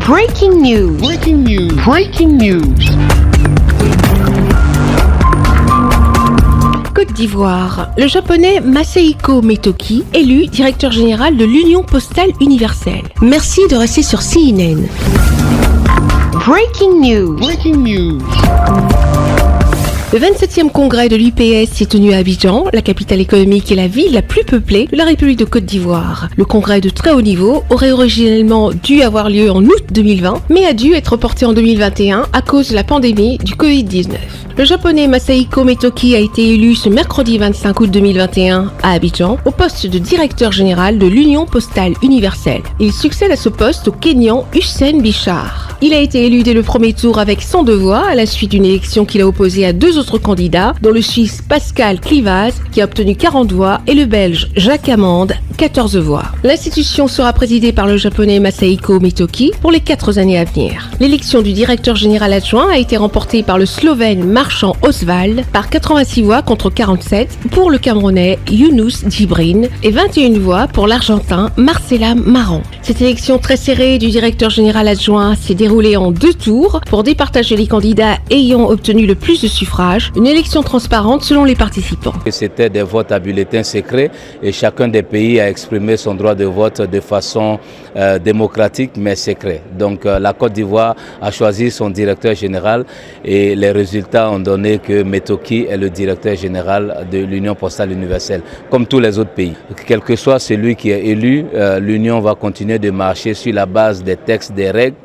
Breaking news. Breaking news. Breaking news. Côte d'Ivoire, le japonais Masahiko Metoki, élu directeur général de l'Union postale universelle. Merci de rester sur CNN. Breaking news. Breaking news. Le 27e congrès de l'UPS s'est tenu à Abidjan, la capitale économique et la ville la plus peuplée de la République de Côte d'Ivoire. Le congrès de très haut niveau aurait originellement dû avoir lieu en août 2020, mais a dû être reporté en 2021 à cause de la pandémie du Covid-19. Le japonais Masahiko Metoki a été élu ce mercredi 25 août 2021 à Abidjan au poste de directeur général de l'Union postale universelle. Il succède à ce poste au Kényan Hussein Bichar. Il a été élu dès le premier tour avec 102 voix à la suite d'une élection qu'il a opposée à deux autres candidats, dont le Suisse Pascal Clivaz qui a obtenu 40 voix et le Belge Jacques Amande 14 voix. L'institution sera présidée par le japonais Masahiko Metoki pour les 4 années à venir. L'élection du directeur général adjoint a été remportée par le Slovène Marchand Oswald par 86 voix contre 47 pour le Camerounais Younous Djibrin et 21 voix pour l'Argentin Marcela Maran. Cette élection très serrée du directeur général adjoint s'est déroulée en 2 tours pour départager les candidats ayant obtenu le plus de suffrages, une élection transparente selon les participants. C'était des votes à bulletins secrets et chacun des pays a exprimé son droit de vote de façon démocratique mais secret. Donc la Côte d'Ivoire a choisi son directeur général et les résultats ont donné que Metoki est le directeur général de l'Union postale universelle, comme tous les autres pays. Quel que soit celui qui est élu, l'Union va continuer de marcher sur la base des textes, des règles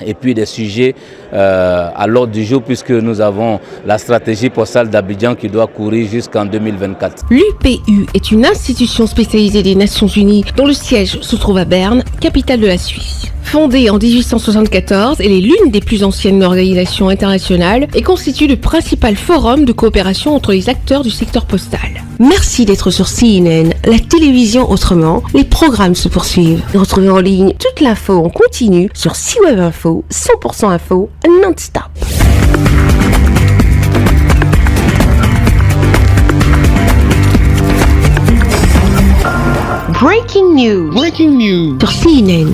et puis des sujets à l'ordre du jour, puisque nous avons la stratégie postale d'Abidjan qui doit courir jusqu'en 2024. L'UPU est une institution spécialisée des Nations Unies dont le siège se trouve à Berne, capitale de la Suisse. Fondée en 1874, elle est l'une des plus anciennes organisations internationales et constitue le principal forum de coopération entre les acteurs du secteur postal. Merci d'être sur CNN, la télévision autrement. Les programmes se poursuivent. Retrouvez en ligne toute l'info en continu sur C-Web Info, 100% info, non-stop. Breaking news. Breaking news. Sur CNN.